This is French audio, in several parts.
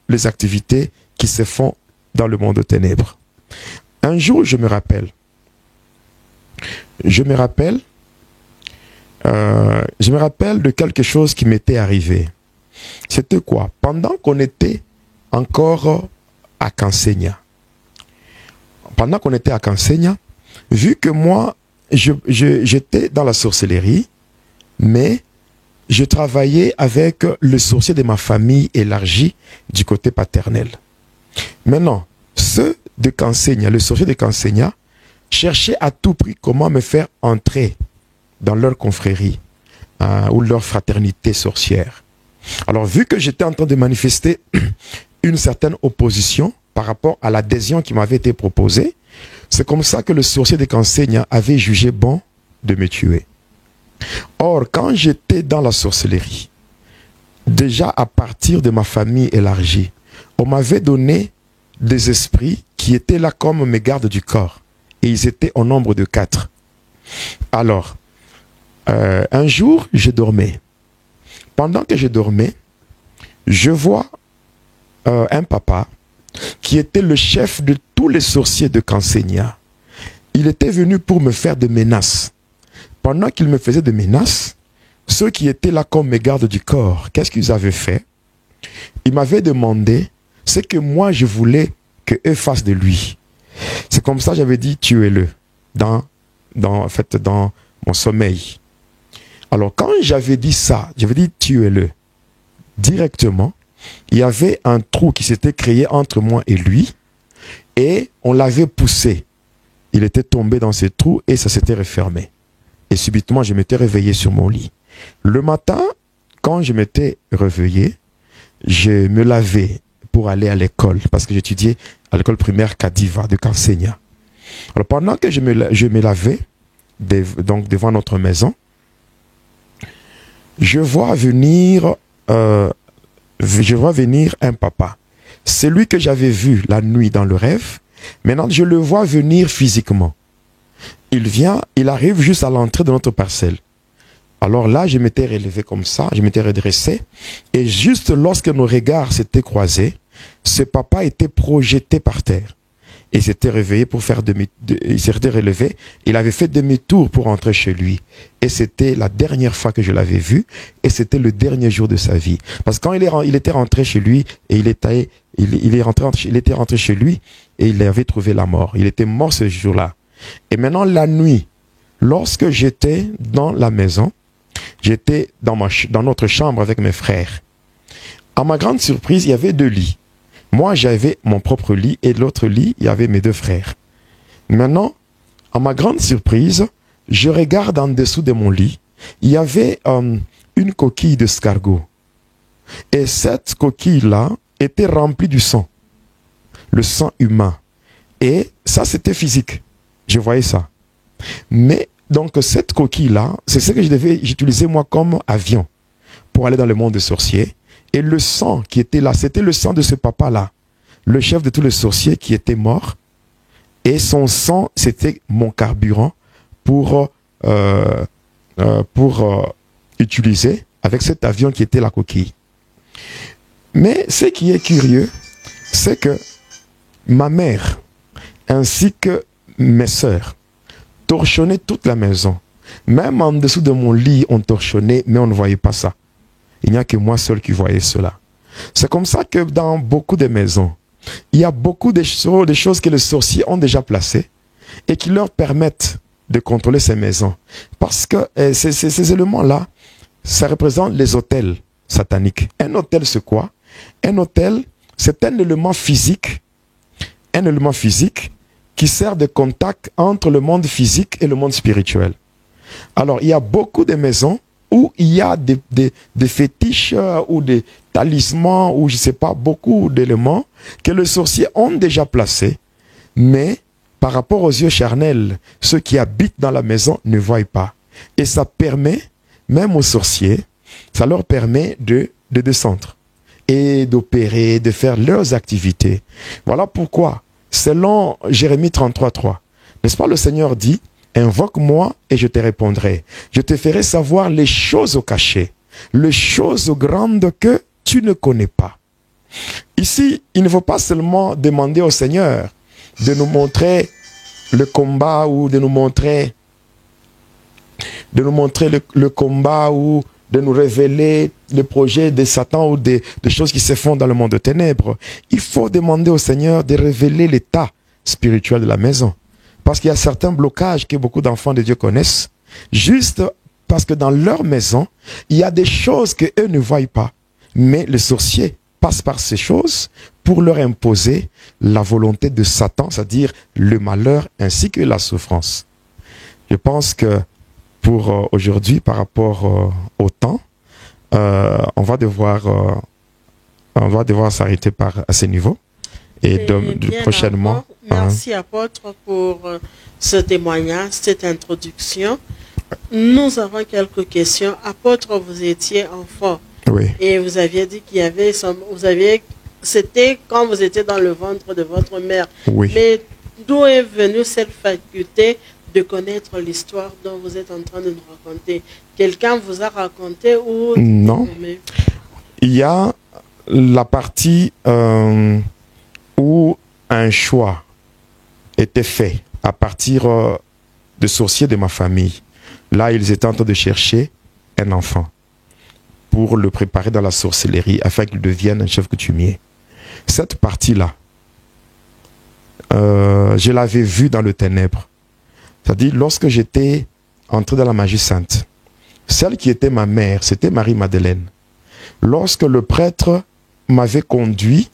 les activités qui se font dans le monde de ténèbres. Un jour, je me rappelle de quelque chose qui m'était arrivé. C'était quoi? Pendant qu'on était encore à Kansenya, vu que moi, j'étais dans la sorcellerie, mais je travaillais avec le sorcier de ma famille élargie du côté paternel. Maintenant, ceux de Kansenya, le sorcier de Kansenya, cherchaient à tout prix comment me faire entrer dans leur confrérie ou leur fraternité sorcière. Alors, vu que j'étais en train de manifester une certaine opposition par rapport à l'adhésion qui m'avait été proposée, c'est comme ça que le sorcier de Kansenya avait jugé bon de me tuer. Or, quand j'étais dans la sorcellerie, déjà à partir de ma famille élargie, on m'avait donné des esprits qui étaient là comme mes gardes du corps. Et ils étaient au nombre de 4. Alors, un jour, je dormais. Pendant que je dormais, je vois un papa qui était le chef de tous les sorciers de Kansenya. Il était venu pour me faire des menaces. Pendant qu'il me faisait des menaces, ceux qui étaient là comme mes gardes du corps, qu'est-ce qu'ils avaient fait? Ils m'avaient demandé ce que moi je voulais qu'eux fassent de lui. C'est comme ça que j'avais dit tuez-le dans mon sommeil. Alors quand j'avais dit ça, j'avais dit tuez-le, directement, il y avait un trou qui s'était créé entre moi et lui et on l'avait poussé. Il était tombé dans ce trou et ça s'était refermé. Et subitement, je m'étais réveillé sur mon lit. Le matin, quand je m'étais réveillé, je me lavais pour aller à l'école parce que j'étudiais à l'école primaire Kadiva de Kansenya. Alors pendant que je me lavais donc devant notre maison, je vois venir un papa. Celui que j'avais vu la nuit dans le rêve, maintenant je le vois venir physiquement. Il vient, il arrive juste à l'entrée de notre parcelle. Alors là, je m'étais relevé comme ça, je m'étais redressé. Et juste lorsque nos regards s'étaient croisés, ce papa était projeté par terre. Il s'était réveillé pour faire il s'était relevé. Il avait fait demi-tour pour rentrer chez lui. Et c'était la dernière fois que je l'avais vu. Et c'était le dernier jour de sa vie. Parce que quand il était rentré chez lui, et il était rentré chez lui, et il avait trouvé la mort. Il était mort ce jour-là. Et maintenant, la nuit, lorsque j'étais dans la maison, j'étais dans notre chambre avec mes frères. À ma grande surprise, il y avait 2 lits. Moi, j'avais mon propre lit et l'autre lit, il y avait mes 2 frères. Maintenant, à ma grande surprise, je regarde en dessous de mon lit. Il y avait une coquille d'escargot. Et cette coquille-là était remplie du sang. Le sang humain. Et ça, c'était physique. Je voyais ça. Mais, donc, cette coquille-là, c'est ce que j'utilisais moi comme avion pour aller dans le monde des sorciers. Et le sang qui était là, c'était le sang de ce papa-là, le chef de tous les sorciers qui était mort. Et son sang, c'était mon carburant pour utiliser avec cet avion qui était la coquille. Mais ce qui est curieux, c'est que ma mère, ainsi que mes sœurs, torchonnaient toute la maison. Même en dessous de mon lit, on torchonnait, mais on ne voyait pas ça. Il n'y a que moi seul qui voyais cela. C'est comme ça que dans beaucoup de maisons, il y a beaucoup de choses que les sorciers ont déjà placées et qui leur permettent de contrôler ces maisons. Parce que ces éléments-là, ça représente les autels sataniques. Un autel, c'est quoi? Un autel, c'est un élément physique qui sert de contact entre le monde physique et le monde spirituel. Alors, il y a beaucoup de maisons où il y a des fétiches ou des talismans ou je ne sais pas, beaucoup d'éléments que les sorciers ont déjà placés, mais par rapport aux yeux charnels, ceux qui habitent dans la maison ne voient pas. Et ça permet, même aux sorciers, ça leur permet de descendre et d'opérer, de faire leurs activités. Voilà pourquoi, selon Jérémie 33:3, n'est-ce pas, le Seigneur dit: invoque-moi et je te répondrai. Je te ferai savoir les choses au cachet, les choses grandes que tu ne connais pas. ici, il ne faut pas seulement demander au Seigneur de nous montrer le combat ou de nous montrer le combat ou de nous révéler le projet de Satan ou des choses qui se font dans le monde de ténèbres. Il faut demander au Seigneur de révéler l'état spirituel de la maison. Parce qu'il y a certains blocages que beaucoup d'enfants de Dieu connaissent, juste parce que dans leur maison, il y a des choses qu'eux ne voient pas. Mais le sorcier passe par ces choses pour leur imposer la volonté de Satan, c'est-à-dire le malheur ainsi que la souffrance. Je pense que pour aujourd'hui, par rapport au temps, on va devoir s'arrêter à ce niveau. Et prochainement... Merci apôtre pour ce témoignage, cette introduction. Nous avons quelques questions. Apôtre, vous étiez enfant. Oui. Et vous aviez dit qu'il y avait... C'était quand vous étiez dans le ventre de votre mère. Oui. Mais d'où est venue cette faculté de connaître l'histoire dont vous êtes en train de nous raconter? Quelqu'un vous a raconté ou... Non. Il y a la partie où un choix était fait à partir de sorciers de ma famille. Là, ils étaient en train de chercher un enfant pour le préparer dans la sorcellerie afin qu'il devienne un chef coutumier. Cette partie-là, je l'avais vue dans le ténèbre. C'est-à-dire, lorsque j'étais entré dans la magie sainte, celle qui était ma mère, c'était Marie-Madeleine. Lorsque le prêtre m'avait conduit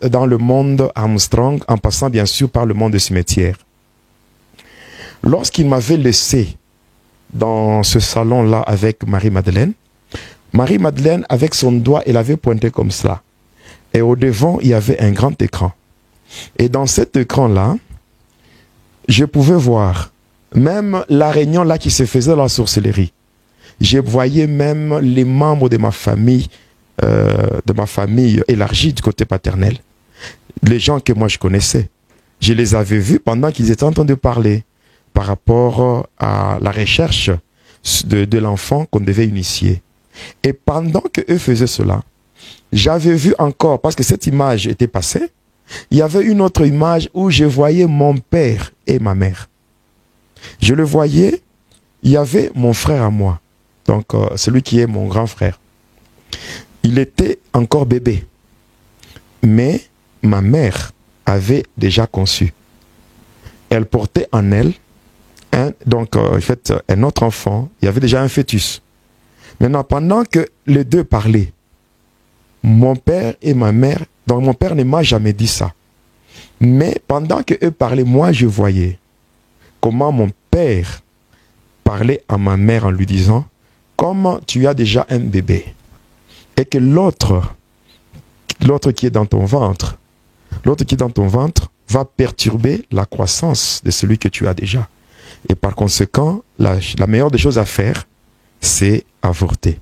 dans le monde Armstrong, en passant bien sûr par le monde du cimetière, lorsqu'il m'avait laissé dans ce salon-là avec Marie-Madeleine, Marie-Madeleine, avec son doigt, elle avait pointé comme cela. Et au devant, il y avait un grand écran. Et dans cet écran-là, je pouvais voir même la réunion là qui se faisait dans la sorcellerie. Je voyais même les membres de ma famille élargie du côté paternel. Les gens que moi je connaissais. Je les avais vus pendant qu'ils étaient en train de parler par rapport à la recherche de l'enfant qu'on devait initier. Et pendant qu'eux faisaient cela, j'avais vu encore, parce que cette image était passée, il y avait une autre image où je voyais mon père et ma mère. Je le voyais, il y avait mon frère à moi, donc celui qui est mon grand frère. Il était encore bébé, mais ma mère avait déjà conçu. Elle portait en elle un autre enfant, il y avait déjà un fœtus. Maintenant, pendant que les deux parlaient, mon père et ma mère, donc mon père ne m'a jamais dit ça. Mais pendant qu'eux parlaient, moi je voyais comment mon père parlait à ma mère en lui disant « Comment tu as déjà un bébé et que l'autre qui est dans ton ventre, va perturber la croissance de celui que tu as déjà. Et par conséquent, la meilleure des choses à faire, c'est avorter. »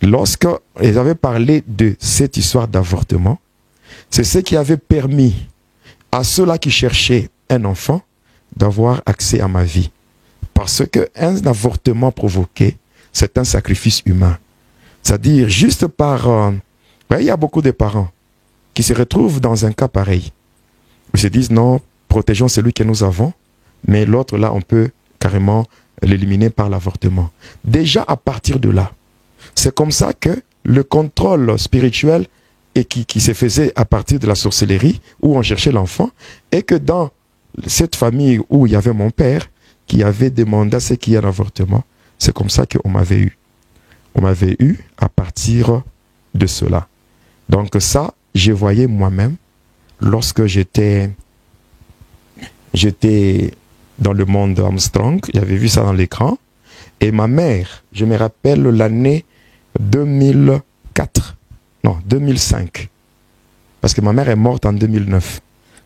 Lorsque ils avaient parlé de cette histoire d'avortement, c'est ce qui avait permis à ceux-là qui cherchaient un enfant d'avoir accès à ma vie. Parce qu'un avortement provoqué, c'est un sacrifice humain. C'est-à-dire, juste par... il y a beaucoup de parents qui se retrouvent dans un cas pareil. Ils se disent, non, protégeons celui que nous avons, mais l'autre, là, on peut carrément l'éliminer par l'avortement. Déjà, à partir de là, c'est comme ça que le contrôle spirituel qui se faisait à partir de la sorcellerie, où on cherchait l'enfant, et que dans cette famille où il y avait mon père, qui avait demandé à ce qu'il y ait un avortement, c'est comme ça qu'on m'avait eu. On m'avait eu à partir de cela. Donc ça, je voyais moi-même, lorsque j'étais dans le monde Armstrong, j'avais vu ça dans l'écran, et ma mère, je me rappelle l'année 2005, parce que ma mère est morte en 2009.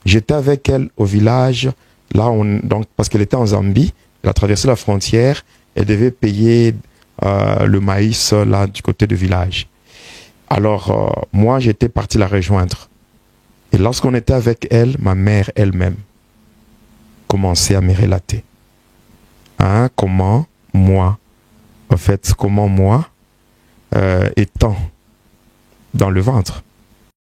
J'étais avec elle au village, donc, parce qu'elle était en Zambie, elle a traversé la frontière, elle devait payer le maïs là du côté du village. Alors, moi, j'étais parti la rejoindre. Et lorsqu'on était avec elle, ma mère elle-même commençait à me relater. Comment moi, étant dans le ventre,